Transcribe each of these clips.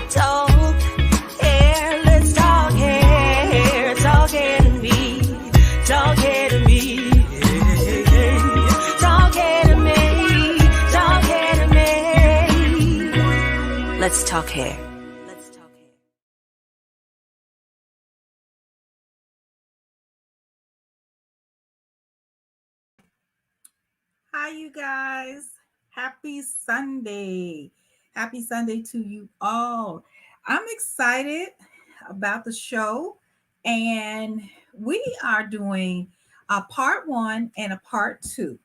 Talk hair, let's talk hair. Talk hair to me. Talk hair to me. Talk hair to me. Talk hair to me. Let's talk hair. Hi, you guys. Happy Sunday. Happy Sunday to you all. I'm excited about the show, and we are doing a part one and a part two,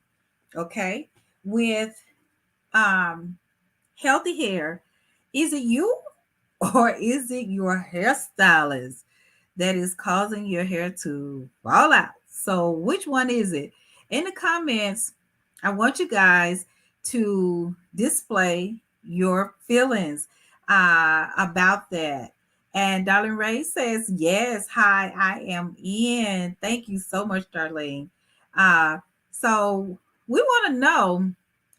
okay, with um, healthy hair. Is it you or is it your hairstylist that is causing your hair to fall out? So, which one is it? In the comments, I want you guys to display your feelings about that. And Darlene Ray says, yes, hi, I am in. Thank you so much, Darlene. So, we want to know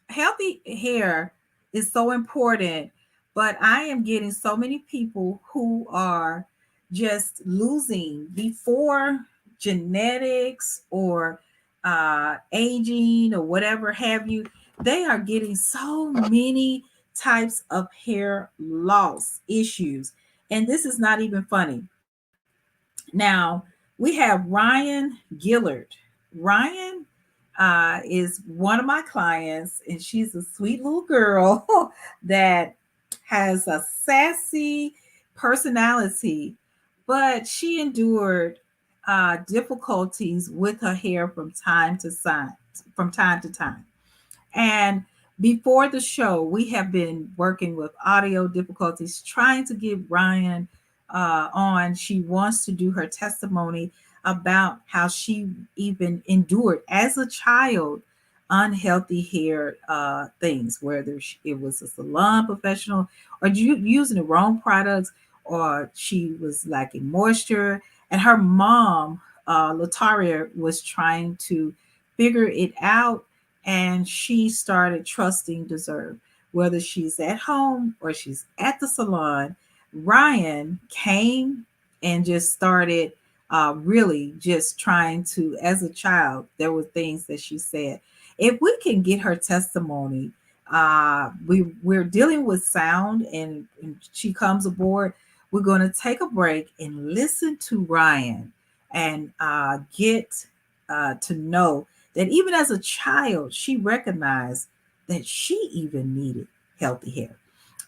healthy hair is so important, but I am getting so many people who are just losing before genetics or aging or whatever have you. They are getting so many types of hair loss issues. And this is not even funny. Now, we have Ryan Gillard. Ryan is one of my clients, and she's a sweet little girl that has a sassy personality, but she endured difficulties with her hair from time to time. And before the show, we have been working with audio difficulties, trying to get Ryan on. She wants to do her testimony about how she even endured as a child unhealthy hair things, whether it was a salon professional or using the wrong products, or she was lacking moisture. And her mom, Lataria, was trying to figure it out, and she started trusting Deserve. Whether she's at home or she's at the salon, Ryan came and just started really just trying to, as a child, there were things that she said. If we can get her testimony, we're dealing with sound, and she comes aboard. We're going to take a break and listen to Ryan and get to know that even as a child, she recognized that she even needed healthy hair.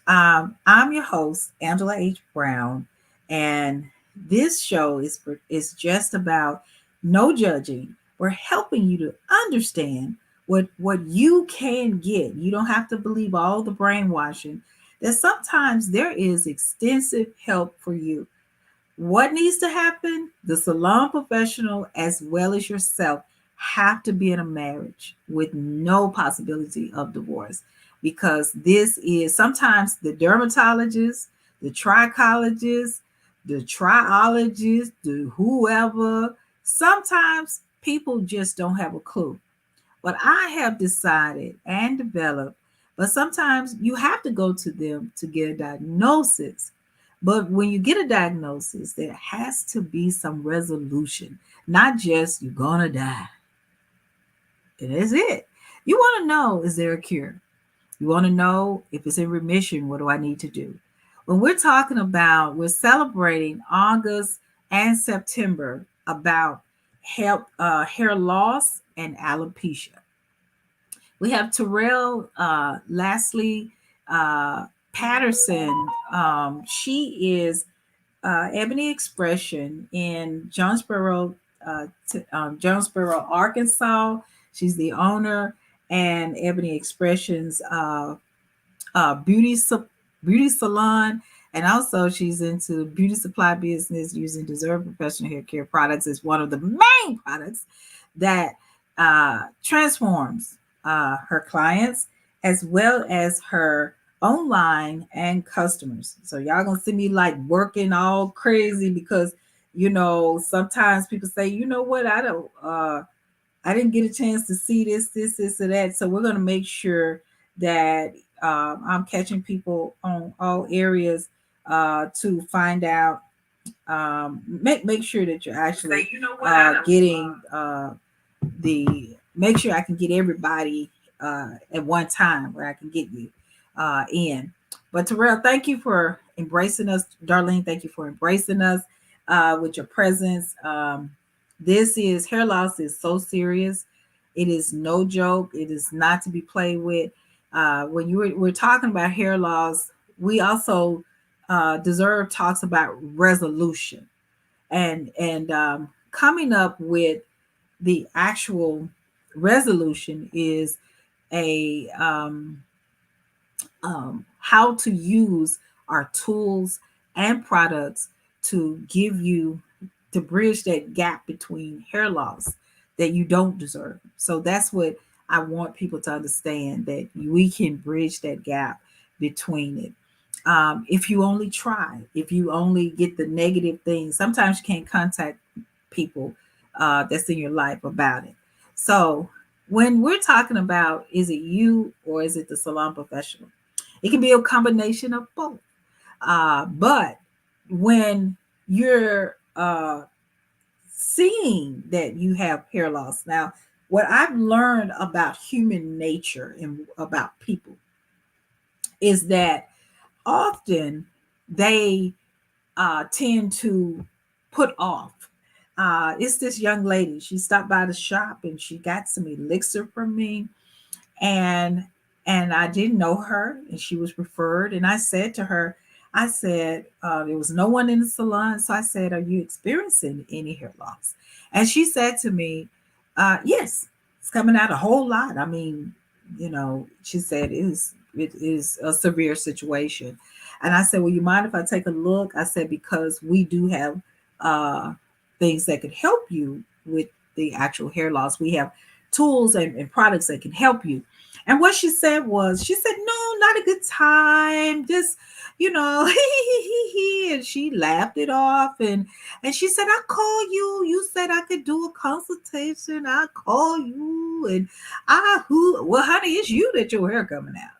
I'm your host, Angela H. Brown, and this show is just about no judging. We're helping you to understand what you can get. You don't have to believe all the brainwashing. That sometimes there is extensive help for you. What needs to happen? The salon professional, as well as yourself, have to be in a marriage with no possibility of divorce, because this is sometimes the dermatologist, the trichologist, the triologist, the whoever. Sometimes people just don't have a clue. But I have decided and developed, but sometimes you have to go to them to get a diagnosis. But when you get a diagnosis, there has to be some resolution, not just you're gonna die. It is it. You want to know, is there a cure? You want to know if it's in remission, what do I need to do? When we're talking about, we're celebrating August and September about hair loss and alopecia. We have Terrell Lastly Patterson. She is Ebony Expression in Jonesboro, Arkansas. She's the owner, and Ebony Expressions beauty salon, and also she's into beauty supply business using Deserve professional hair care products as one of the main products that transforms her clients as well as her online and customers. So y'all gonna see me like working all crazy because sometimes people say, you know what, I didn't get a chance to see this, or that. So we're gonna make sure that I'm catching people on all areas to find out, make sure that you're actually getting the make sure I can get everybody at one time where I can get you in. But Terrell, thank you for embracing us. Darlene, thank you for embracing us with your presence. This is hair loss is so serious. It is no joke. It is not to be played with. When we're talking about hair loss, we also deserve talks about resolution and coming up with the actual resolution is a how to use our tools and products to give you to bridge that gap between hair loss that you don't deserve. So that's what I want people to understand, that we can bridge that gap between it. If you only try, if you only get the negative things, sometimes you can't contact people that's in your life about it. So when we're talking about, is it you or is it the salon professional? It can be a combination of both. But when you're seeing that you have hair loss, now, what I've learned about human nature and about people is that often they tend to put off. It's this young lady. She stopped by the shop and she got some elixir from me, and I didn't know her, and she was referred. And I said to her, I said there was no one in the salon, so I said, "Are you experiencing any hair loss?" And she said to me, "Yes, it's coming out a whole lot. I mean, she said it is a severe situation." And I said, "Well, you mind if I take a look?" I said, "Because we do have uh, things that could help you with the actual hair loss. We have tools and products that can help you." And what she said was, she said, "No, not a good time. Just, and she laughed it off. And she said, "I call you. You said I could do a consultation. I call you. And well, honey, it's you that your hair coming out."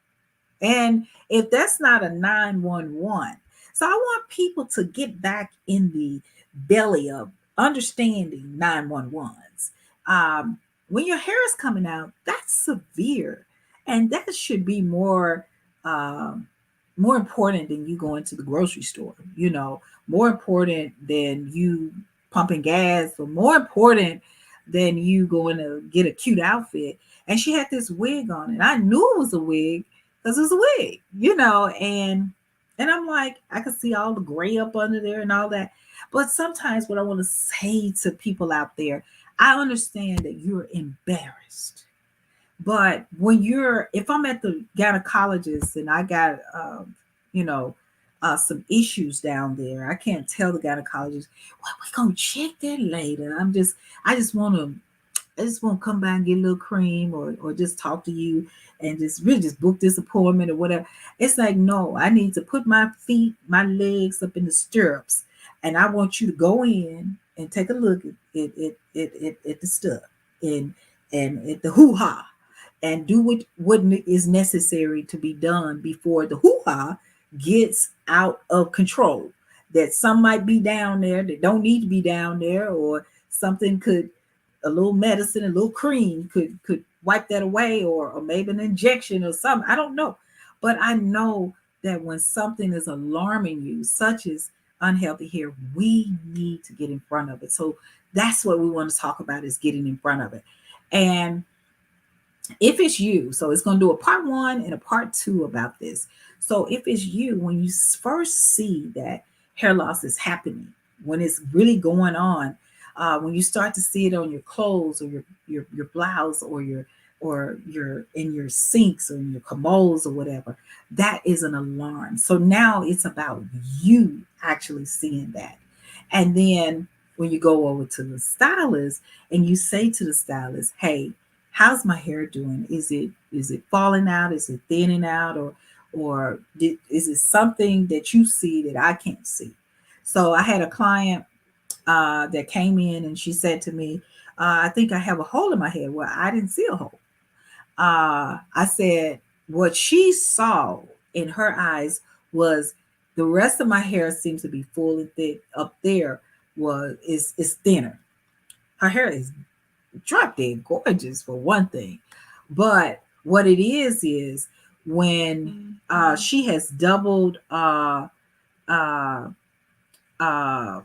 And if that's not a 911, so I want people to get back in the belly of understanding 911s. When your hair is coming out, that's severe, and that should be um, more important than you going to the grocery store. More important than you pumping gas, or more important than you going to get a cute outfit. And she had this wig on, and I knew it was a wig because it's a wig, and I'm like, I could see all the gray up under there and all that. But sometimes what I want to say to people out there, I understand that you're embarrassed. But if I'm at the gynecologist and I got, you know, some issues down there, I can't tell the gynecologist, well, we're going to check that later. I just want to come by and get a little cream, or just talk to you and just really just book this appointment or whatever. It's like, no, I need to put my feet, my legs up in the stirrups, and I want you to go in and take a look at the stuff, and at the hoo-ha, and do what is necessary to be done before the hoo-ha gets out of control. That some might be down there that don't need to be down there, or something could, a little medicine, a little cream could wipe that away, or maybe an injection or something. I don't know. But I know that when something is alarming you, such as unhealthy hair, we need to get in front of it. So that's what we want to talk about, is getting in front of it. And if it's you, so it's going to do a part 1 and a part 2 about this. So if it's you, when you first see that hair loss is happening, when it's really going on, when you start to see it on your clothes, or your blouse, or your in your sinks or in your commodes or whatever, that is an alarm. So now it's about you actually seeing that. And then when you go over to the stylist and you say to the stylist, "Hey, how's my hair doing? Is it falling out? Is it thinning out? Or is it something that you see that I can't see?" So I had a client that came in, and she said to me, "I think I have a hole in my head." Well, I didn't see a hole. I said what she saw in her eyes was The rest of my hair seems to be full and thick. Up there is thinner. Her hair is drop dead gorgeous for one thing, but what it is when she has uh, uh,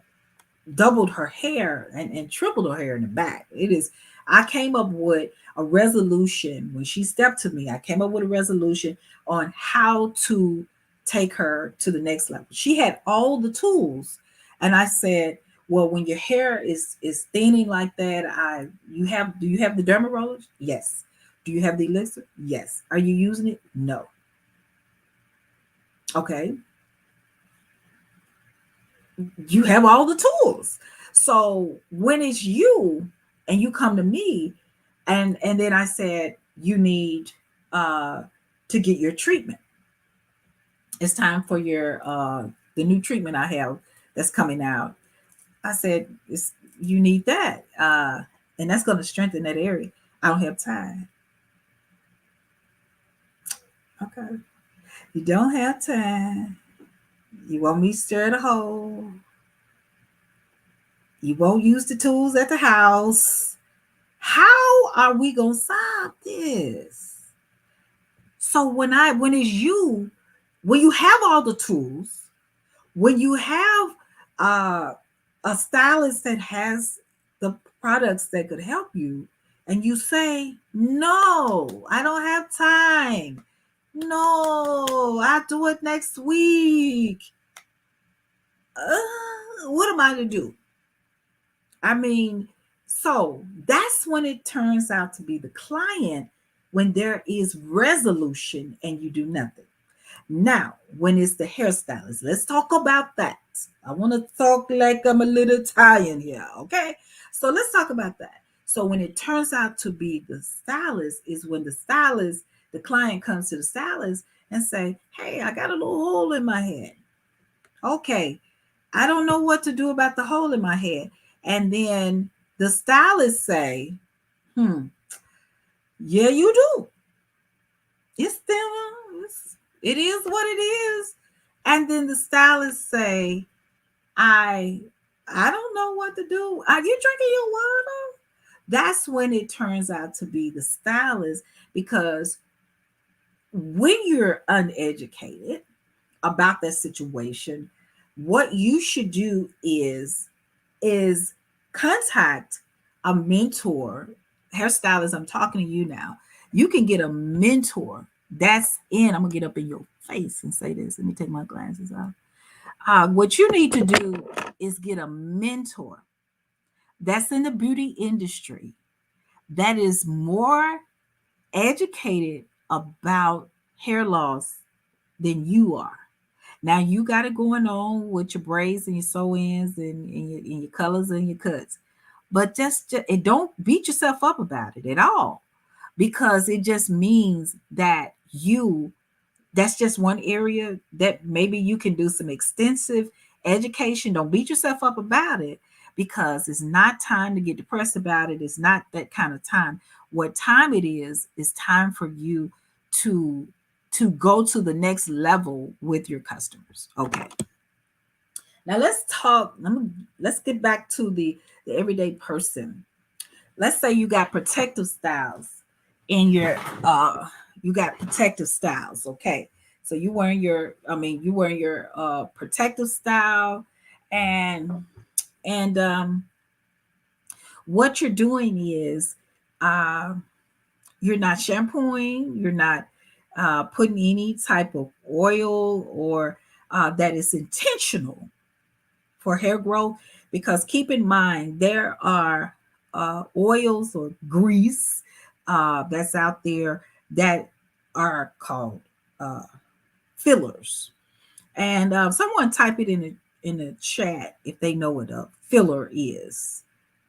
doubled her hair and tripled her hair in the back. It is. I came up with a resolution when she stepped to me. I came up with a resolution on how to take her to the next level. She had all the tools, and I said, "Well, when your hair is thinning like that, I you have do you have the derma rollers? Yes. Do you have the elixir? Yes. Are you using it? No. Okay. You have all the tools. So when it's you and you come to me, and then I said you need uh to get your treatment. It's time for your the new treatment I have that's coming out. I said it's you need that. And that's going to strengthen that area. I don't have time. Okay. You don't have time. You want me to stir the hole. You won't use the tools at the house. How are we gonna solve this? So when it's you, when you have all the tools, when you have uh, a stylist that has the products that could help you, and you say, "No, I don't have time. No, I'll do it next week." What am I to do? I mean, so that's when it turns out to be the client when there is resolution and you do nothing. Now, when it's the hairstylist, let's talk about that. I want to talk like I'm a little Italian here, okay? So let's talk about that. So when it turns out to be the stylist is when the client comes to the stylist and say, "Hey, I got a little hole in my head." Okay, I don't know what to do about the hole in my head. And then the stylist say, yeah, you do. It's them. It is what it is. And then the stylist say, I don't know what to do. Are you drinking your water? That's when it turns out to be the stylist, because when you're uneducated about that situation, what you should do is contact a mentor. Hairstylist, I'm talking to you now. You can get a mentor that's in. I'm gonna get up in your face and say this. Let me take my glasses off. What you need to do is get a mentor that's in the beauty industry that is more educated about hair loss than you are. Now you got it going on with your braids and your sew-ins and your colors and your cuts. But just it don't beat yourself up about it at all, because it just means that that's just one area that maybe you can do some extensive education. Don't beat yourself up about it, because it's not time to get depressed about it. It's not that kind of time. What time it is time for you to go to the next level with your customers. Okay. Now let's talk. Let's get back to the everyday person. Let's say you got protective styles in your you got protective styles. Okay. So you wearing your protective style, and and what you're doing is uh you're not shampooing, you're not putting any type of oil or that is intentional for hair growth, because keep in mind there are oils or grease that's out there that are called uh, fillers. And someone type it in the chat if they know what a filler is.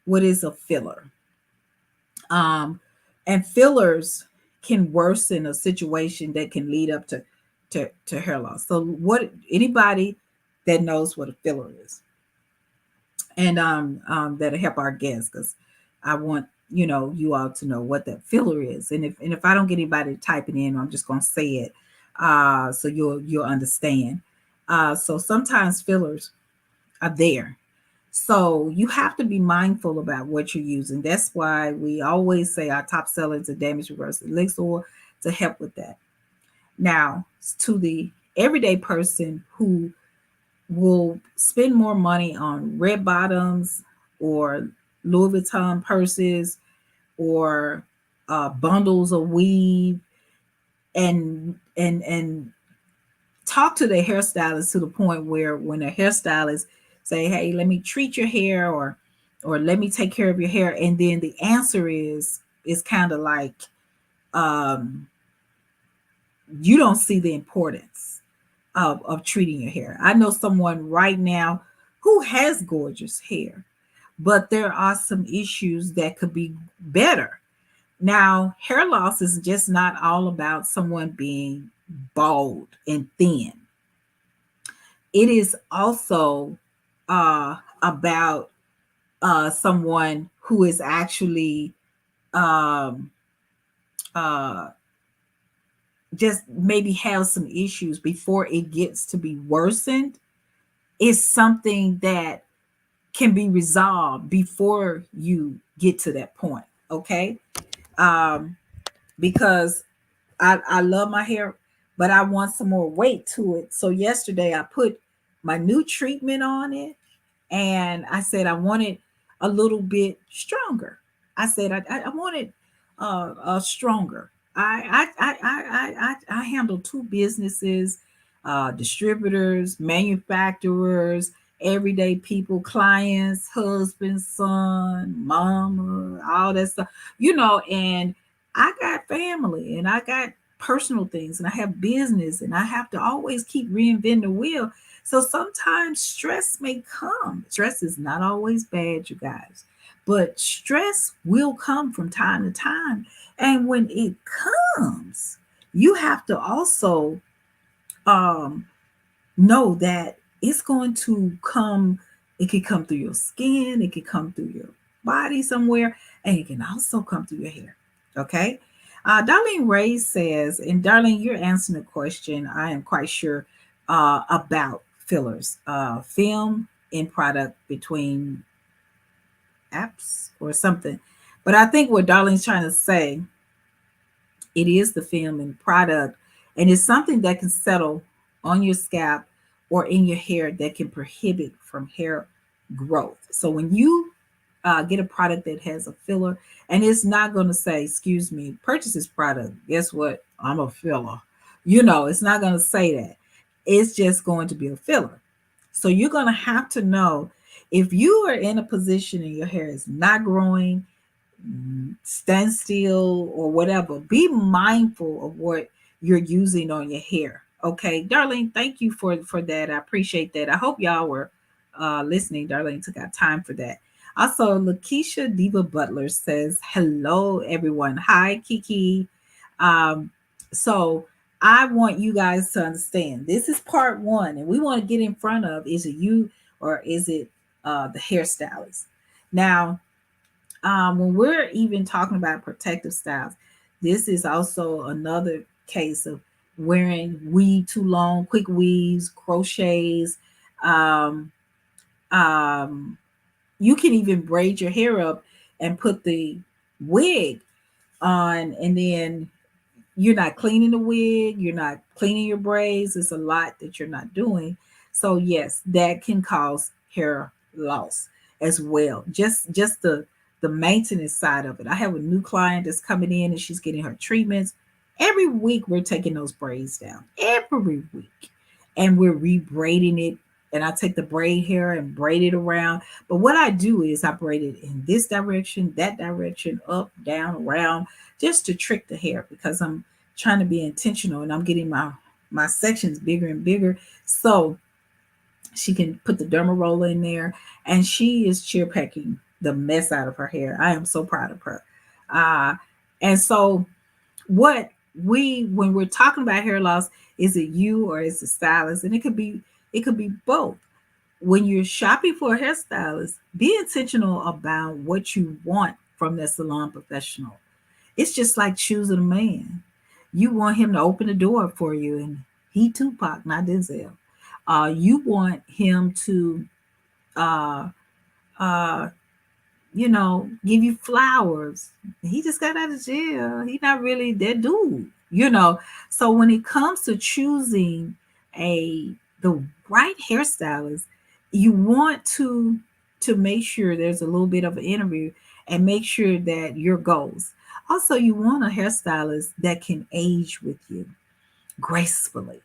What is a filler? Um, and fillers can worsen a situation that can lead up to hair loss. So what anybody that knows what a filler is, and that'll help our guests, because I want you all to know what that filler is. And if I don't get anybody to type it in, I'm just gonna say it so you'll understand. So sometimes fillers are there. So you have to be mindful about what you're using. That's why we always say our top seller is a damage reverse elixir to help with that. Now, to the everyday person who will spend more money on red bottoms or Louis Vuitton purses or bundles of weave and talk to the hairstylist to the point where when a hairstylist say, "Hey, let me treat your hair," or "Let me take care of your hair," and then the answer is kind of like um, you don't see the importance of treating your hair. I know someone right now who has gorgeous hair, but there are some issues that could be better. Now, hair loss is just not all about someone being bald and thin. It is also about someone who is actually um, uh, just maybe have some issues before it gets to be worsened. Is something that can be resolved before you get to that point. Okay. Um, because I love my hair, but I want some more weight to it. So yesterday I put my new treatment on it, and I said I wanted a little bit stronger. I said I wanted stronger. I handle two businesses, distributors, manufacturers, everyday people, clients, husband, son, mama, all that stuff, and I got family and I got personal things and I have business and I have to always keep reinventing the wheel. So sometimes stress may come. Stress is not always bad, you guys, but stress will come from time to time. And when it comes, you have to also um, know that it's going to come. It could come through your skin, it could come through your body somewhere, and it can also come through your hair. Okay. Darlene Ray says, and Darlene, you're answering the question, I am quite sure, about fillers, film in product between apps or something. But I think what Darlene's trying to say, it is the film and product, and it's something that can settle on your scalp or in your hair that can prohibit from hair growth. So when you get a product that has a filler, and it's not going to say, "Excuse me, purchase this product. Guess what? I'm a filler." It's not going to say that. It's just going to be a filler. So you're going to have to know if you are in a position and your hair is not growing, stand still or whatever, be mindful of what you're using on your hair. Okay, Darlene, thank you for that. I appreciate that. I hope y'all were listening. Darlene took out time for that. Also, Lakeisha Diva Butler says, "Hello, everyone. Hi, Kiki." Um, so I want you guys to understand this is part one, and we want to get in front of, is it you or is it the hairstylist? Now, when we're even talking about protective styles, this is also another case of wearing weave too long, quick weaves, crochets. Um, um, you can even braid your hair up and put the wig on, and then you're not cleaning the wig, you're not cleaning your braids. It's a lot that you're not doing. So yes, that can cause hair loss as well. Just the maintenance side of it. I have a new client that's coming in and she's getting her treatments. Every week we're taking those braids down. Every week. And we're rebraiding it. And I take the braid hair and braid it around. But what I do is I braid it in this direction, that direction, up, down, around, just to trick the hair because I'm trying to be intentional and I'm getting my sections bigger and bigger. So she can put the derma roller in there, and she is cheer packing the mess out of her hair. I am so proud of her. Uh, and so what when we're talking about hair loss, is it you or is it stylist? And it could be both. When you're shopping for a hairstylist, be intentional about what you want from that salon professional. It's just like choosing a man. You want him to open the door for you, and he Tupac, not Denzel. You want him to uh, uh, give you flowers. He just got out of jail. He not really that dude. So when it comes to choosing a the right hairstylist, you want to make sure there's a little bit of an interview and make sure that your goals. Also, you want a hairstylist that can age with you gracefully.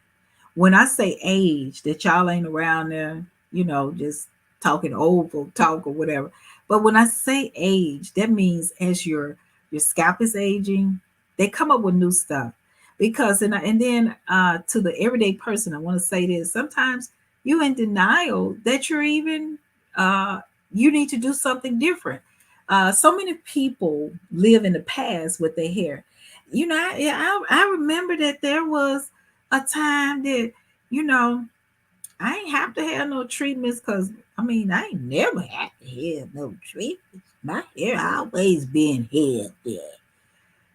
When I say age, that y'all ain't around there, just talking old folk talk or whatever. But when I say age, that means as your scalp is aging, they come up with new stuff. Because and then to the everyday person, I want to say this: sometimes you in denial that you're even uh, you need to do something different. So many people live in the past with their hair. I remember that there was a time that you know I ain't have to have no treatments because I ain't never had to have no treatments. My hair always been healthy.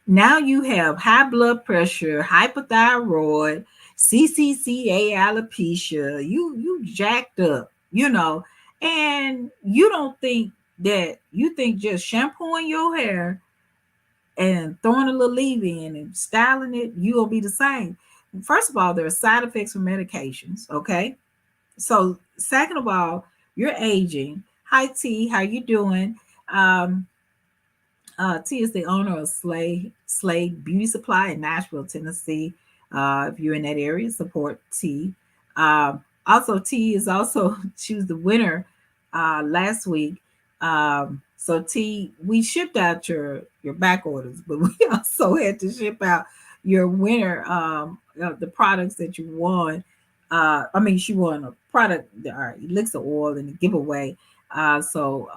Now you have high blood pressure, hypothyroid, CCCA alopecia. You jacked up, and you don't think that you think just shampooing your hair and throwing a little leave in and styling it, you'll be the same. First of all, there are side effects from medications. Okay, so second of all, you're aging. Hi T, how you doing? Um, T is the owner of Slade Beauty Supply in Nashville, Tennessee. If you're in that area, support T. Also, T is also she was the winner last week. So T, we shipped out your back orders, but we also had to ship out your winner, the products that you won. She won a product, elixir oil, and a giveaway. So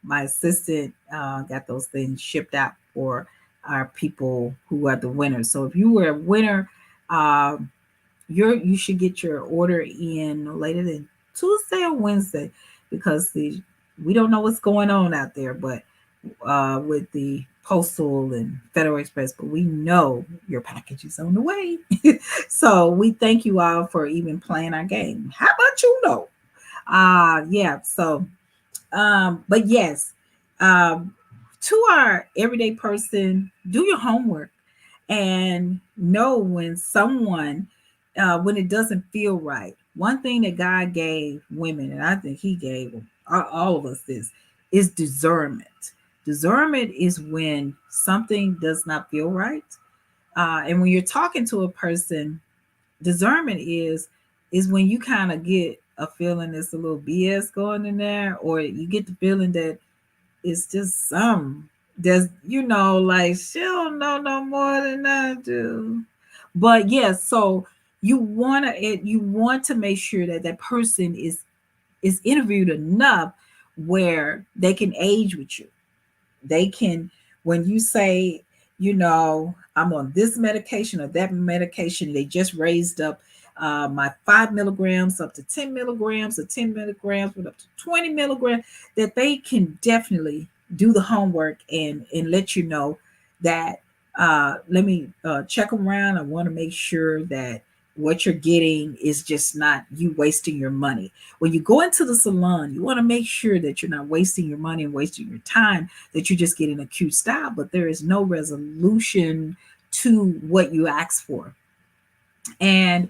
my assistant got those things shipped out for our people who are the winners. So if you were a winner, um, you should get your order in no later than Tuesday or Wednesday because we don't know what's going on out there, but with the postal and Federal Express, but we know your package is on the way. So we thank you all for even playing our game. How about you know? Yeah. So but yes, um, to our everyday person, do your homework and know when when it doesn't feel right. One thing that God gave women, and I think He gave all of us this, is discernment. Discernment is when something does not feel right. And when you're talking to a person, discernment is when you kind of get a feeling there's a little BS going in there, or you get the feeling that it's just some like she don't know no more than I do. But yes, so you want to make sure that that person is interviewed enough where they can age with you. They can, when you say, I'm on this medication or that medication, they just raised up my 5 milligrams up to 10 milligrams or 10 milligrams with up to 20 milligrams, that they can definitely do the homework and let you know that let me check around. I want to make sure that what you're getting is just not you wasting your money. When you go into the salon, you want to make sure that you're not wasting your money and wasting your time, that you're just getting a cute style, but there is no resolution to what you ask for. And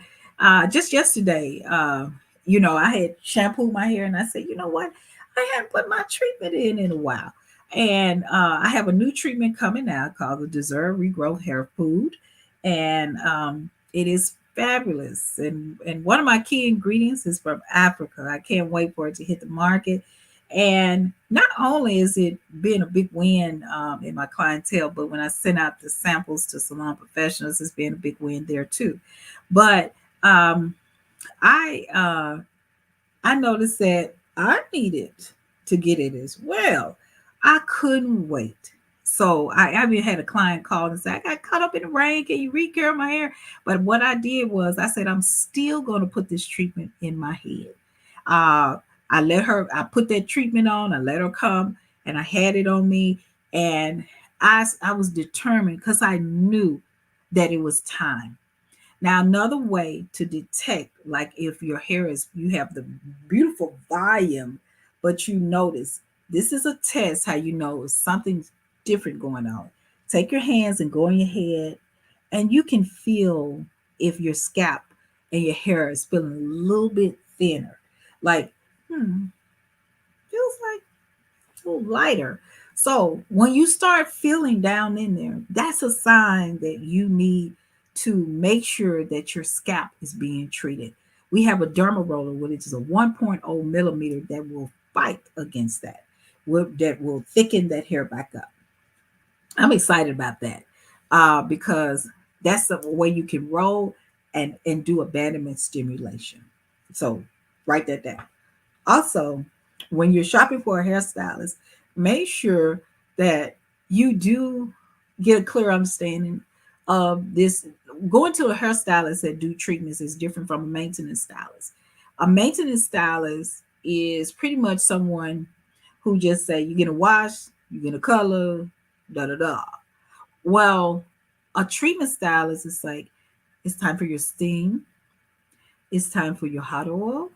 just yesterday, I had shampooed my hair and I said, you know what? I haven't put my treatment in a while. And I have a new treatment coming out called the Deserve Regrowth Hair Food. And it is fabulous. And one of my key ingredients is from Africa. I can't wait for it to hit the market. And not only is it being a big win in my clientele, but when I send out the samples to salon professionals, it's been a big win there too. But um, I noticed that I needed to get it as well. I couldn't wait. So I even had a client call and say, I got caught up in the rain. Can you recurl my hair? But what I did was I said, I'm still going to put this treatment in my head. Uh, I put that treatment on, I let her come and I had it on me. And I was determined because I knew that it was time. Now, another way to detect, like if your hair is, you have the beautiful volume, but you notice, this is a test how you know something's different going on. Take your hands and go on your head, and you can feel if your scalp and your hair is feeling a little bit thinner. Like, feels like a little lighter. So when you start feeling down in there, that's a sign that you need to make sure that your scalp is being treated. We have a derma roller, which is a 1.0 millimeter that will fight against that, that will thicken that hair back up. I'm excited about that because that's the way you can roll and do abandonment stimulation. So write that down. Also, when you're shopping for a hairstylist, make sure that you do get a clear understanding of this. Going to a hairstylist that do treatments is different from a maintenance stylist. A maintenance stylist is pretty much someone who just say you get a wash, you get a color, da da da. Well, a treatment stylist is like, it's time for your steam, it's time for your hot oil,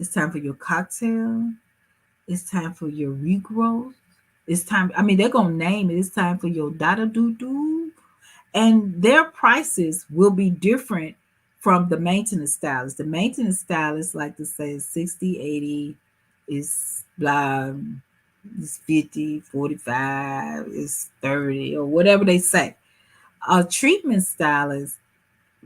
it's time for your cocktail, it's time for your regrowth. It's time. I mean, they're gonna name it. It's time for your data doo doo, and their prices will be different from the maintenance stylist. The maintenance stylist, like to say, 60, 80, is blah, is 50, 45, is 30, or whatever they say. A treatment stylist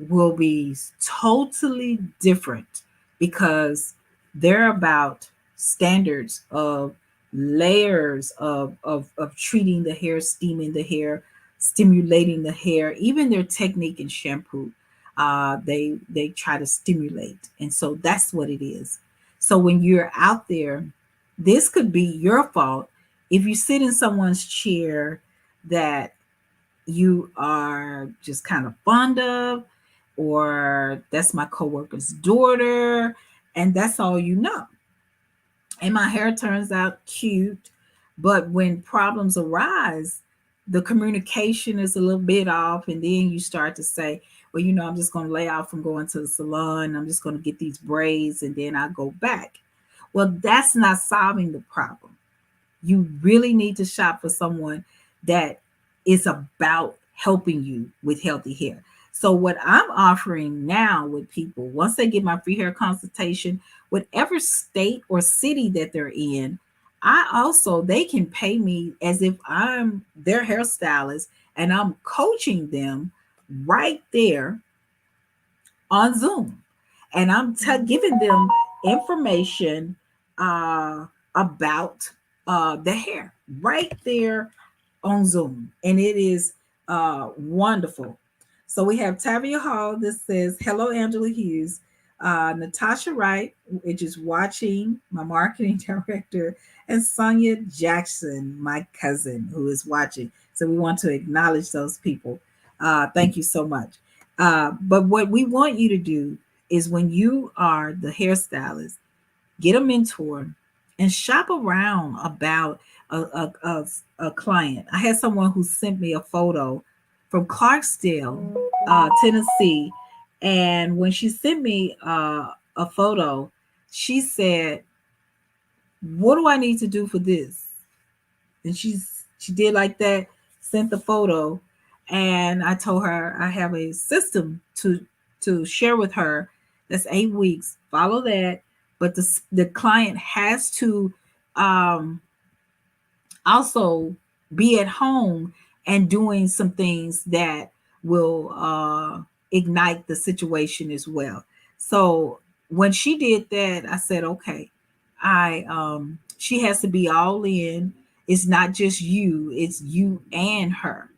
will be totally different because they're about standards of layers of treating the hair, steaming the hair, stimulating the hair, even their technique in shampoo. They try to stimulate, and so that's what it is. So when you're out there, this could be your fault if you sit in someone's chair that you are just kind of fond of, or that's my coworker's daughter, and that's all you know. And my hair turns out cute, but when problems arise, the communication is a little bit off, and then you start to say, well, I'm just going to lay off from going to the salon. I'm just going to get these braids, and then I go back. Well, that's not solving the problem. You really need to shop for someone that is about helping you with healthy hair. So, what I'm offering now with people, once they get my free hair consultation, whatever state or city that they're in, they can pay me as if I'm their hairstylist and I'm coaching them right there on Zoom. And I'm giving them information uh, about the hair right there on Zoom. And it is wonderful. So we have Tavia Hall that says, hello, Angela Hughes. Natasha Wright, which is watching, my marketing director, and Sonia Jackson, my cousin, who is watching. So we want to acknowledge those people. Thank you so much. But what we want you to do is when you are the hairstylist, get a mentor and shop around about a client. I had someone who sent me a photo from Clarksdale, Tennessee. And when she sent me a photo, she said, what do I need to do for this? And she did like that, sent the photo, and I told her I have a system to share with her. That's 8 weeks. Follow that, but the client has to um, also be at home and doing some things that will ignite the situation as well. So when she did that, I said, okay, she has to be all in. It's not just you, it's you and her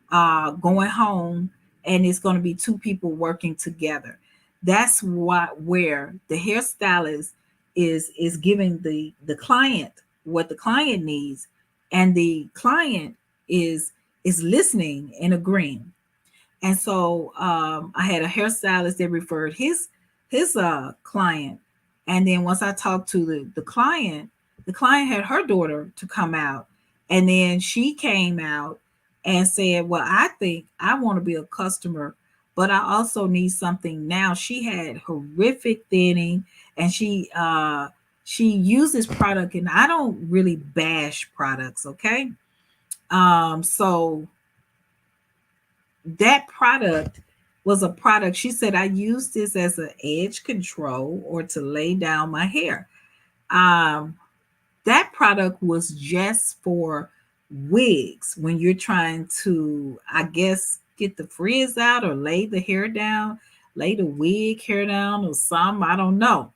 going home, and it's going to be two people working together. That's where the hairstylist is giving the client what the client needs, and the client is listening and agreeing. And so I had a hairstylist that referred his client, and then once I talked to the client had her daughter to come out, and then she came out and said, "Well, I think I want to be a customer but I also need something now. She had horrific thinning, and she uses product, and I don't really bash products, okay? So that product was a product. She said I use this as an edge control or to lay down my hair. Um, that product was just for wigs when you're trying to, I guess, get the frizz out or lay the hair down, lay the wig hair down or some, I don't know.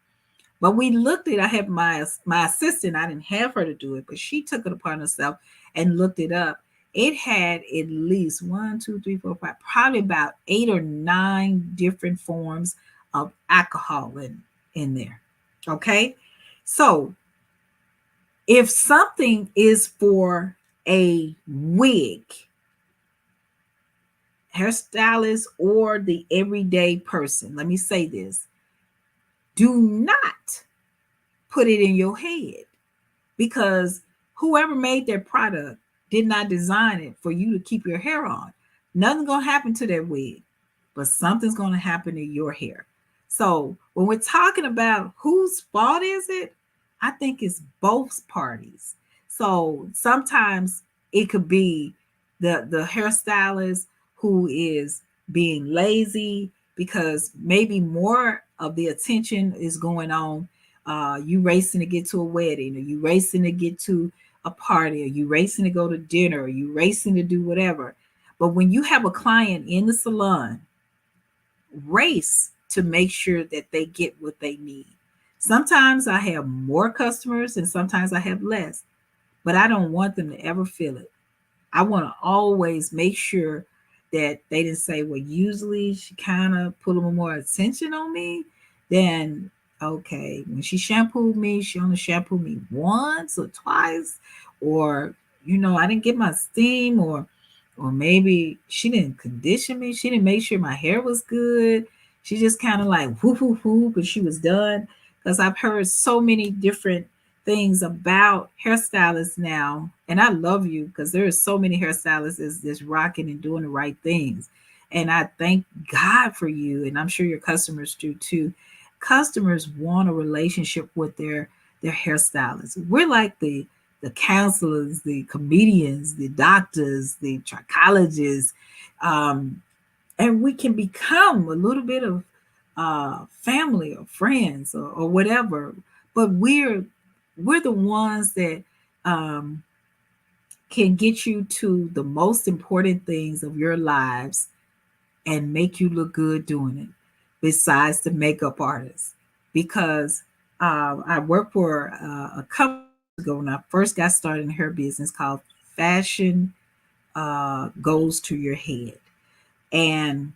But we looked at, I had my assistant, I didn't have her to do it, but she took it upon herself and looked it up. It had at least one, two, three, four, five, probably about 8 or 9 different forms of alcohol in there. Okay. So if something is for a wig, hairstylist, or the everyday person, let me say this: do not put it in your head, because whoever made that product did not design it for you to keep your hair on. Nothing's gonna happen to that wig, but something's gonna happen to your hair. So when we're talking about whose fault is it, I think it's both parties. So sometimes it could be the hairstylist who is being lazy because maybe more of the attention is going on, you racing to get to a wedding, or you racing to get to a party, or you racing to go to dinner, or you racing to do whatever. But when you have a client in the salon, race to make sure that they get what they need. Sometimes I have more customers and sometimes I have less, but I don't want them to ever feel it. I want to always make sure that they didn't say, well, usually she kind of put a little more attention on me. Then, okay, when she shampooed me, she only shampooed me once or twice, or, I didn't get my steam, or maybe she didn't condition me. She didn't make sure my hair was good. She just kind of like whoop, whoop, whoop, and she was done. Because I've heard so many different things about hairstylists now, and I love you because there are so many hairstylists that's rocking and doing the right things, and I thank God for you, and I'm sure your customers do too. Customers want a relationship with their hairstylists. We're like the counselors, the comedians, the doctors, the trichologists, um, and we can become a little bit of family or friends, or whatever. But we're the ones that um, can get you to the most important things of your lives and make you look good doing it, besides the makeup artist. Because I worked for a couple years ago when I first got started in hair business, called Fashion Goes to Your Head. And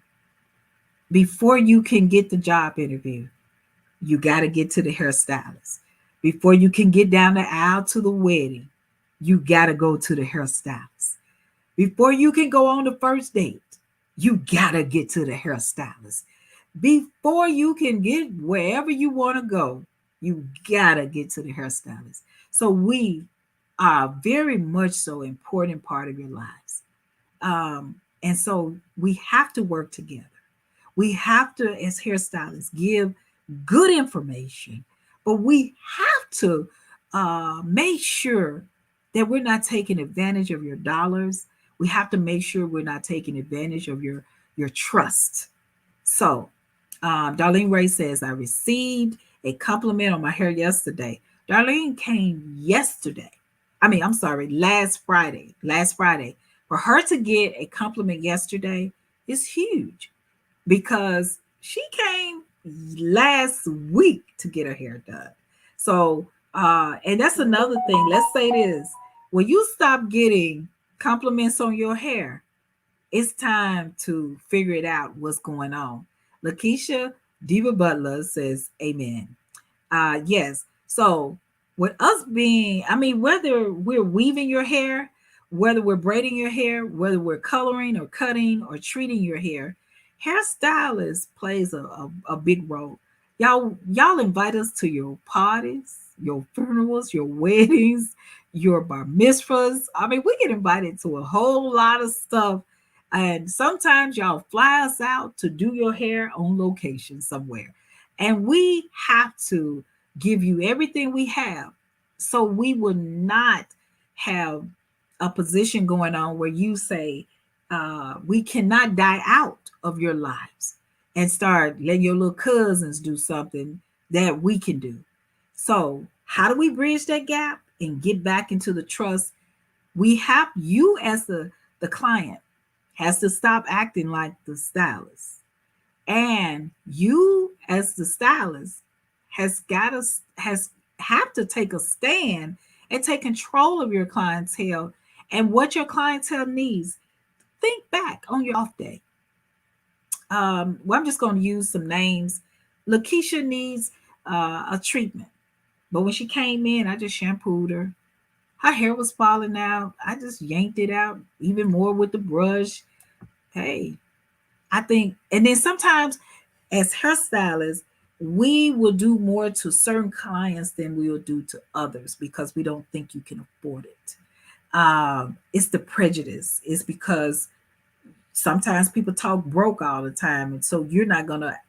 before you can get the job interview, you got to get to the hairstylist. Before you can get down the aisle to the wedding, you got to go to the hairstylist. Before you can go on the first date, you got to get to the hairstylist. Before you can get wherever you want to go, you got to get to the hairstylist. So we are very much so important part of your lives. And so we have to work together. We have to, as hairstylists, give good information, but we have to make sure that we're not taking advantage of your dollars. We have to make sure we're not taking advantage of your trust. So, Darlene Ray says, I received a compliment on my hair yesterday. Darlene came yesterday. I'm sorry, last Friday. Last Friday. For her to get a compliment yesterday is huge, because she came last week to get her hair done. So, and that's another thing. Let's say this: when you stop getting compliments on your hair, it's time to figure it out what's going on. Lakeisha Diva Butler says, Amen. Yes. So with us being, whether we're weaving your hair, whether we're braiding your hair, whether we're coloring or cutting or treating your hair, hairstylist plays a big role. Y'all invite us to your parties, your funerals, your weddings, your bar mitzvahs. We get invited to a whole lot of stuff And sometimes y'all fly us out to do your hair on location somewhere. And we have to give you everything we have. So we will not have a position going on where you say, we cannot die out of your lives and start letting your little cousins do something that we can do. So, how do we bridge that gap and get back into the trust? We have you as the client has to stop acting like the stylist, and you as the stylist has have to take a stand and take control of your clientele and what your clientele needs. Think back on your off day. Well, I'm just going to use some names. Lakeisha needs a treatment, but when she came in, I just shampooed her. Her hair was falling out. I just yanked it out even more with the brush. Hey, I think, and then sometimes as hairstylists, we will do more to certain clients than we will do to others because we don't think you can afford it. It's the prejudice. It's because sometimes people talk broke all the time, and so you're not gonna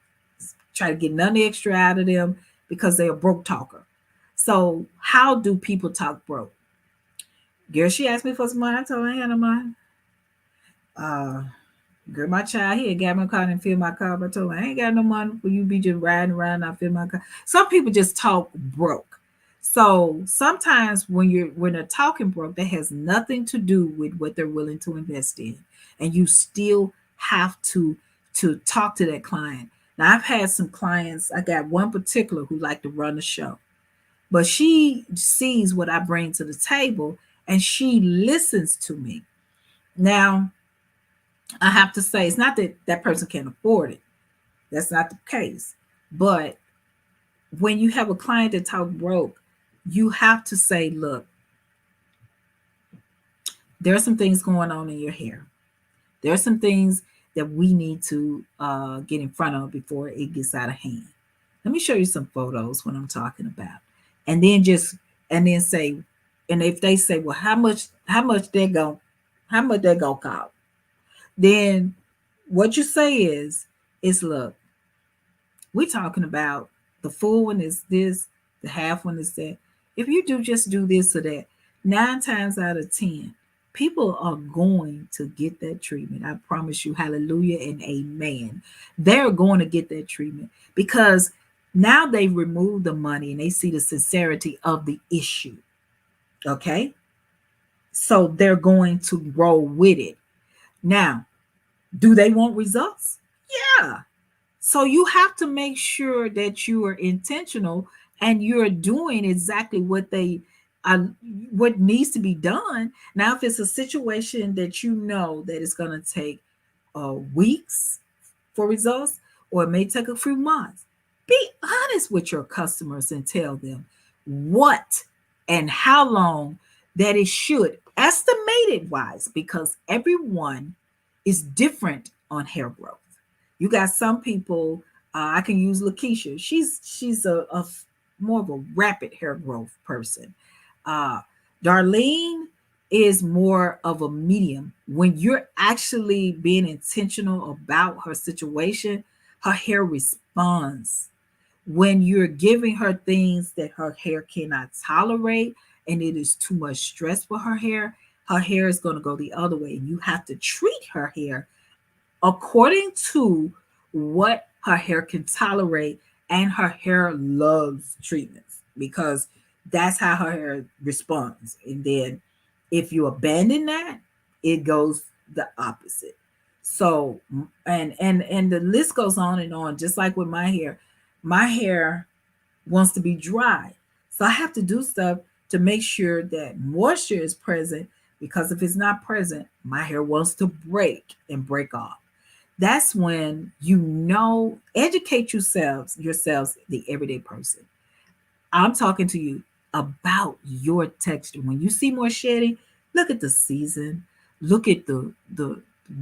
try to get none extra out of them because they're a broke talker. So how do people talk broke? Girl, she asked me for some money. I told her I ain't had no money. Uh, Girl, my child, he had got my car and filled my car. But I told him, I ain't got no money for you be just riding around and I fill my car. Some people just talk broke. So sometimes when they're talking broke, that has nothing to do with what they're willing to invest in. And you still have to talk to that client. Now I've had some clients, I got one particular who like to run the show, but she sees what I bring to the table and she listens to me. Now I have to say, it's not that that person can't afford it. That's not the case. But when you have a client that talk broke, you have to say, look, there are some things going on in your hair. There are some things that we need to get in front of before it gets out of hand. Let me show you some photos what I'm talking about. And then and then say, and if they say, well, how much how much they gonna cost? Then what you say is look, we're talking about the full one is this, the half one is that. If you just do this or that, 9 times out of 10, people are going to get that treatment. I promise you, hallelujah and amen. They're going to get that treatment because now they've removed the money and they see the sincerity of the issue. Okay. So they're going to roll with it. Now, do they want results? Yeah. So you have to make sure that you are intentional and you're doing exactly uh, what needs to be done. Now, if it's a situation that you know that it's going to take weeks for results, or it may take a few months, be honest with your customers and tell them what and how long that it should estimate it wise, because everyone is different on hair growth. You got some people. I can use Lakeisha. She's more of a rapid hair growth person. Uh, Darlene is more of a medium. When you're actually being intentional about her situation, her hair responds. When you're giving her things that her hair cannot tolerate and it is too much stress for her hair is going to go the other way. And you have to treat her hair according to what her hair can tolerate, and her hair loves treatments because that's how her hair responds. And then if you abandon that, it goes the opposite. So and the list goes on and on. Just like with my hair wants to be dry, so I have to do stuff to make sure that moisture is present, because if it's not present, my hair wants to break off. That's when educate yourselves, the everyday person. I'm talking to you about your texture. When you see more shedding, look at the season, look at the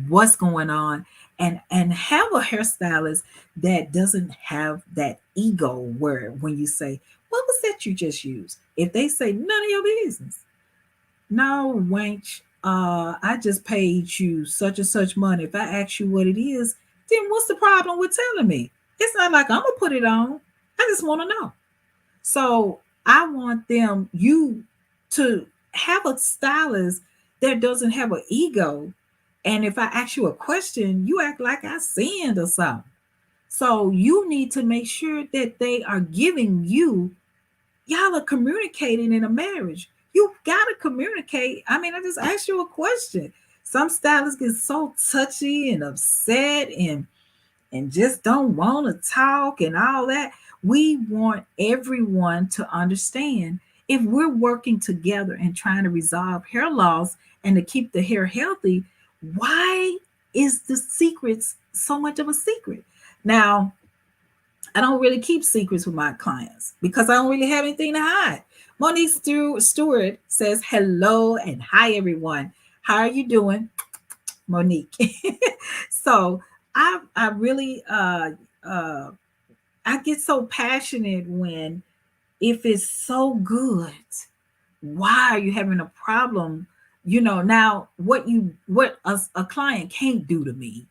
what's going on, and have a hairstylist that doesn't have that ego where when you say, what was that you just used? If they say none of your business, no, wench, I just paid you such and such money. If I ask you what it is, then what's the problem with telling me? It's not like I'm gonna put it on. I just want to know. So I want you to have a stylist that doesn't have an ego. And if I ask you a question, you act like I sinned or something. So you need to make sure that they are giving you, y'all are communicating in a marriage. You got to communicate. I mean, I just asked you a question. Some stylists get so touchy and upset and just don't want to talk and all that. We want everyone to understand, if we're working together and trying to resolve hair loss and to keep the hair healthy, why is the secrets so much of a secret? Now, I don't really keep secrets with my clients because I don't really have anything to hide. Monique Stewart says hello and hi everyone. How are you doing, Monique? So I really uh I get so passionate when, if it's so good, why are you having a problem? Now what a client can't do to me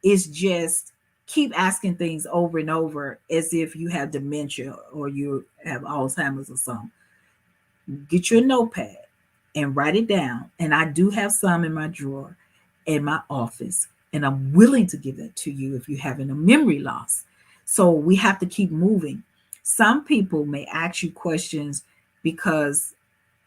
is just keep asking things over and over as if you have dementia or you have Alzheimer's or something. Get your notepad and write it down. And I do have some in my drawer in my office, and I'm willing to give that to you if you're having a memory loss. So we have to keep moving. Some people may ask you questions because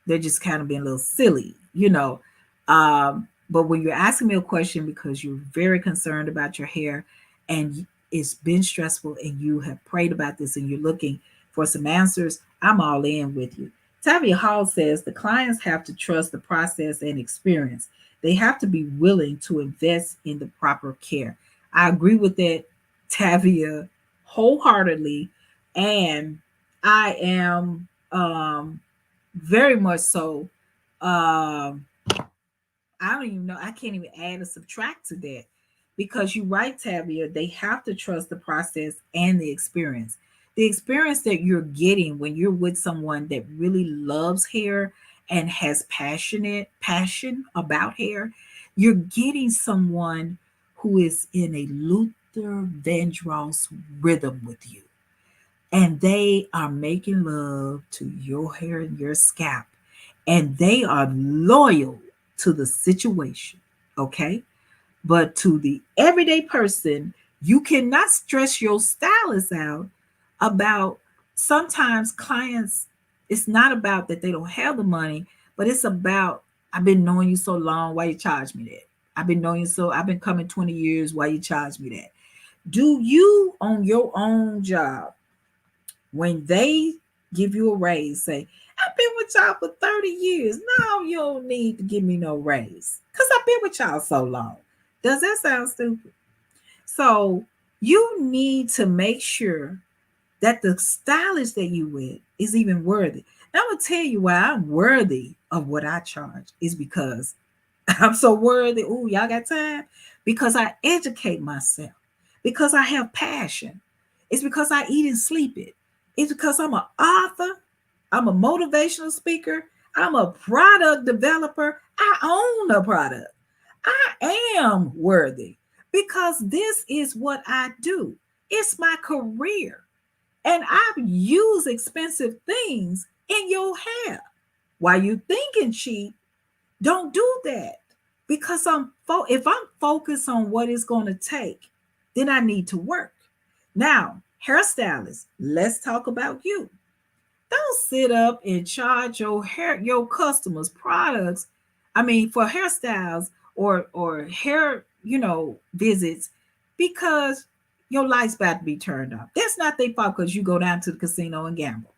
they're just kind of being a little silly. But when you're asking me a question because you're very concerned about your hair and it's been stressful and you have prayed about this and you're looking for some answers, I'm all in with you. Tavia Hall says the clients have to trust the process and experience. They have to be willing to invest in the proper care. I agree with that, Tavia, wholeheartedly. And I am very much so. Um, I don't even know. I can't even add or subtract to that because you're right, Tavia. They have to trust the process and the experience. The experience that you're getting when you're with someone that really loves hair and has passion about hair, you're getting someone who is in a Luther Vandross rhythm with you, and they are making love to your hair and your scalp, and they are loyal to the situation. Okay. But to the everyday person, you cannot stress your stylist out about, sometimes clients, it's not about that they don't have the money, but it's about, I've been knowing you so long, why you charge me that? I've been coming 20 years, why you charge me that? Do you on your own job, when they give you a raise, say, I've been with y'all for 30 years. Now you don't need to give me no raise because I've been with y'all so long. Does that sound stupid? So you need to make sure that the stylist that you with is even worthy. Now, I'm gonna tell you why I'm worthy of what I charge is because I'm so worthy. Oh, y'all got time? Because I educate myself, because I have passion. It's because I eat and sleep it. It's because I'm an author, I'm a motivational speaker, I'm a product developer, I own a product. I am worthy because this is what I do. It's my career. And I've used expensive things in your hair. While you thinking cheap, don't do that because if I'm focused on what it's going to take, then I need to work. Now, hairstylist, let's talk about you. Don't sit up and charge your customers products. I mean, for hairstyles or hair, visits, because your lights about to be turned off. That's not their fault because you go down to the casino and gamble.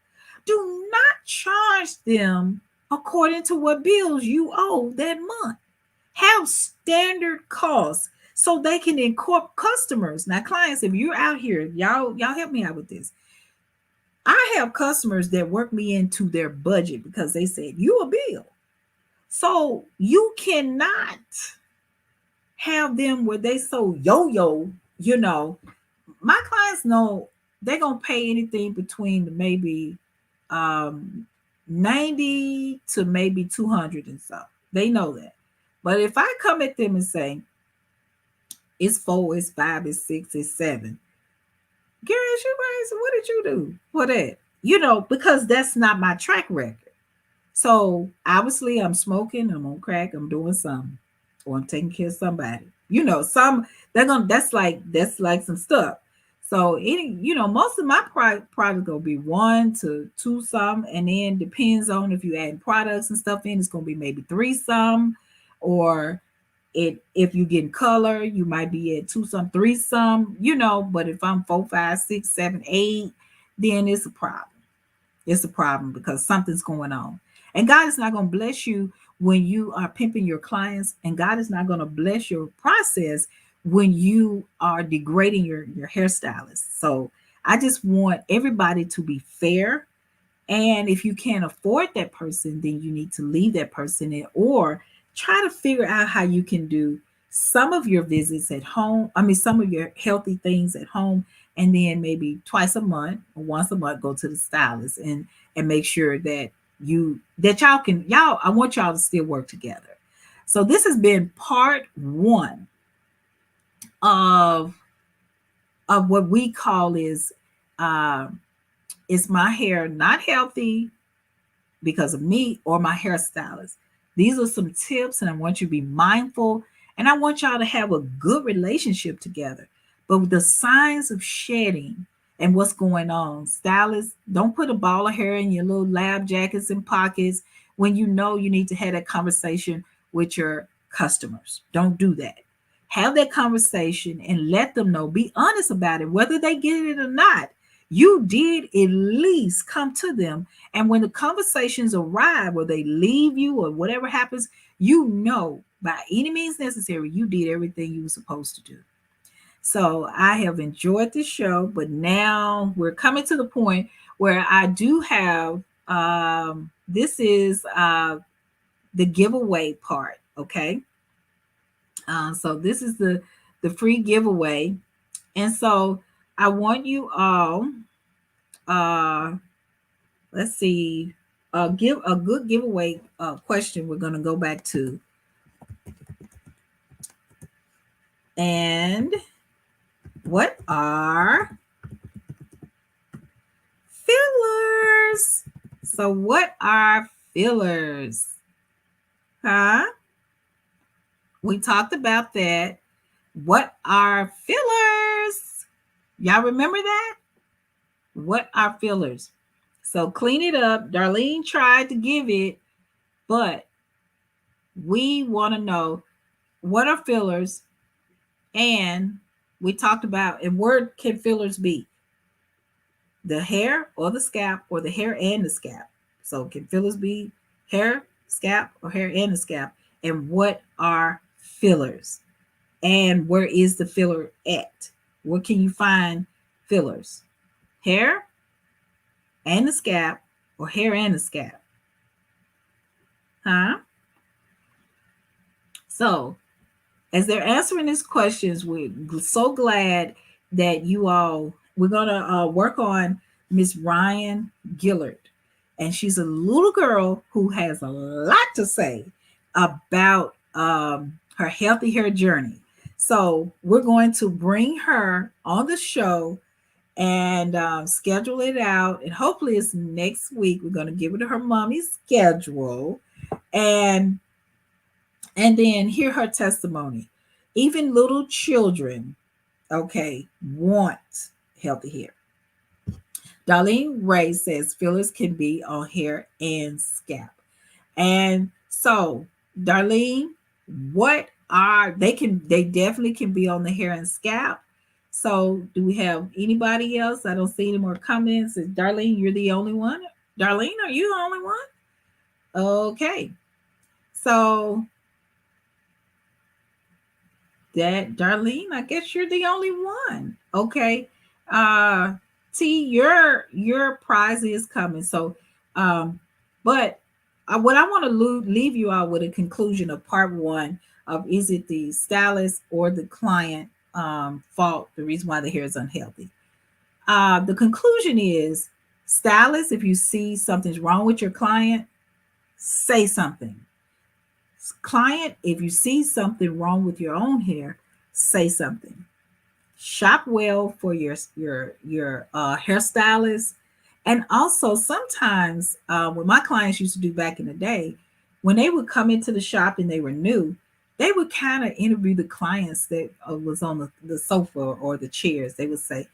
Do not charge them according to what bills you owe that month. Have standard costs so they can incorporate customers. Now, clients, if you're out here, y'all help me out with this. I have customers that work me into their budget because they said you a bill. So you cannot have them where they so yo-yo, you know. My clients know they're gonna pay anything between maybe um 90 to maybe 200 and so. They know that. But if I come at them and say, it's 4, it's 5, it's 6, it's 7, girl, you crazy. What did you do for that? Because that's not my track record. So obviously I'm smoking, I'm on crack, I'm doing something, or I'm taking care of somebody. Some that's like some stuff. So most of my product gonna be 1 to 2 some, and then depends on if you add products and stuff in, it's gonna be maybe 3 some, or if you get color, you might be at 2 some, 3 some, but if I'm 4, 5, 6, 7, 8, then it's a problem. It's a problem because something's going on. And God is not going to bless you when you are pimping your clients, and God is not going to bless your process when you are degrading your hairstylist. So I just want everybody to be fair. And if you can't afford that person, then you need to leave that person in, or try to figure out how you can do some of your visits at home. I mean, some of your healthy things at home, and then maybe twice a month or once a month go to the stylist and make sure that y'all I want y'all to still work together. So this has been part 1 of what we call uh, is my hair not healthy because of me or my hairstylist? These are some tips, and I want you to be mindful, and I want y'all to have a good relationship together. But with the signs of shedding and what's going on, stylists, don't put a ball of hair in your little lab jackets and pockets when you know you need to have that conversation with your customers. Don't do that. Have that conversation and let them know. Be honest about it, whether they get it or not. You did at least come to them, and when the conversations arrive or they leave you or whatever happens, by any means necessary, you did everything you were supposed to do. So I have enjoyed this show, but now we're coming to the point where I do have this is the giveaway part. Okay. So this is the free giveaway. And so I want you all uh let's see, give a good giveaway question we're going to go back to. And what are fillers? So what are fillers? Huh? We talked about that. What are fillers? Y'all remember that? What are fillers? So clean it up. Darlene tried to give it, but we want to know what are fillers. And we talked about, and where can fillers be? The hair or the scalp, or the hair and the scalp. So can fillers be hair, scalp, or hair and the scalp? And what are fillers? And where is the filler at? Where can you find fillers? Hair and the scalp, or hair and the scalp? Huh? So as they're answering these questions, we're so glad that we're going to work on Miss Ryan Gillard. And she's a little girl who has a lot to say about her healthy hair journey. So we're going to bring her on the show and schedule it out. And hopefully it's next week. We're going to give it to her mommy's schedule. And then hear her testimony. Even little children, okay, want healthy hair. Darlene Ray says fillers can be on hair and scalp. And so, Darlene, what are they definitely can be on the hair and scalp. So do we have anybody else? I don't see any more comments. Is Darlene, you're the only one? Darlene, are you the only one? Okay. So that Darlene, I guess you're the only one. Okay. T, your prize is coming. So but what I want to leave you out with a conclusion of part 1 of, is it the stylist or the client fault, the reason why the hair is unhealthy? The conclusion is, stylist, if you see something's wrong with your client, say something. Client, if you see something wrong with your own hair, say something. Shop well for your hairstylist. And also sometimes what my clients used to do back in the day, when they would come into the shop and they were new, they would kind of interview the clients that was on the sofa or the chairs. They would say,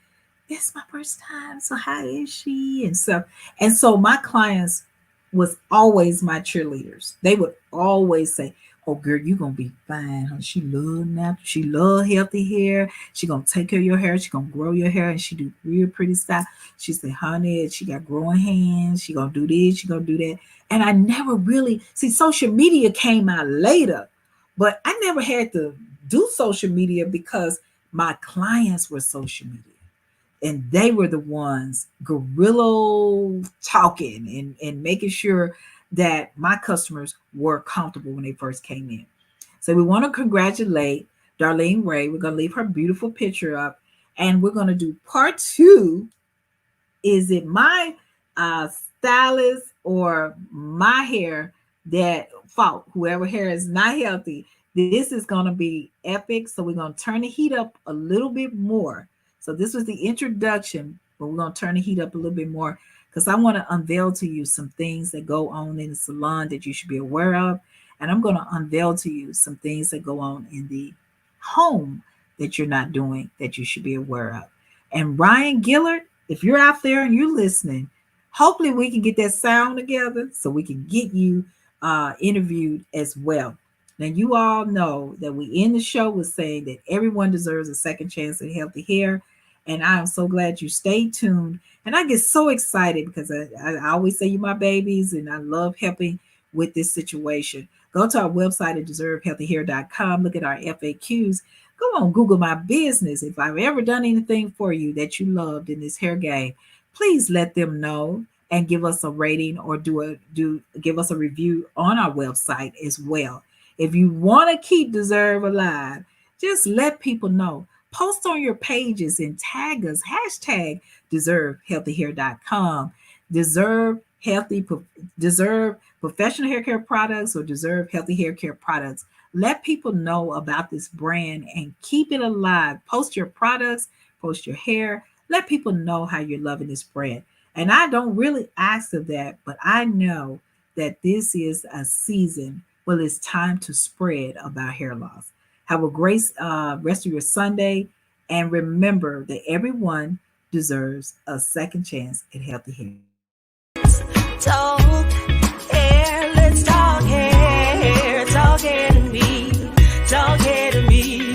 it's my first time, so how is she and stuff. And so my clients was always my cheerleaders. They would always say, oh girl, you gonna be fine, huh? She love natural, she love healthy hair, she gonna take care of your hair, she gonna grow your hair, and she do real pretty stuff. She said, honey, she got growing hands, she gonna do this, she gonna do that. And I never really see, social media came out later, but I never had to do social media because my clients were social media, and they were the ones guerrilla talking and making sure that my customers were comfortable when they first came in. So we want to congratulate Darlene Ray. We're going to leave her beautiful picture up, and we're going to do part 2. Is it my stylist or my hair that fault? Whoever hair is not healthy, this is going to be epic. So we're going to turn the heat up a little bit more. So this was the introduction, but we're going to turn the heat up a little bit more because I want to unveil to you some things that go on in the salon that you should be aware of. And I'm going to unveil to you some things that go on in the home that you're not doing that you should be aware of. And Ryan Gillard, if you're out there and you're listening, hopefully we can get that sound together so we can get you interviewed as well. Now, you all know that we end the show with saying that everyone deserves a second chance at healthy hair. And I am so glad you stayed tuned. And I get so excited because I always say you're my babies, and I love helping with this situation. Go to our website at deservehealthyhair.com. Look at our FAQs. Go on, Google my business. If I've ever done anything for you that you loved in this hair game, please let them know and give us a rating or give us a review on our website as well. If you want to keep Deserve alive, just let people know. Post on your pages and tag us, hashtag deservehealthyhair.com, deserve professional hair care products, or deserve healthy hair care products. Let people know about this brand and keep it alive. Post your products, post your hair. Let people know how you're loving this brand. And I don't really ask of that, but I know that this is a season. Well, it's time to spread about hair loss. Have a great rest of your Sunday. And remember that everyone deserves a second chance at healthy hair. Talk hair, let's talk hair. Talk hair to me. Talk hair to me.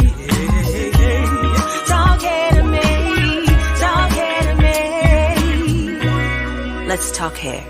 Talk hair to me. Talk hair to me. Let's talk hair.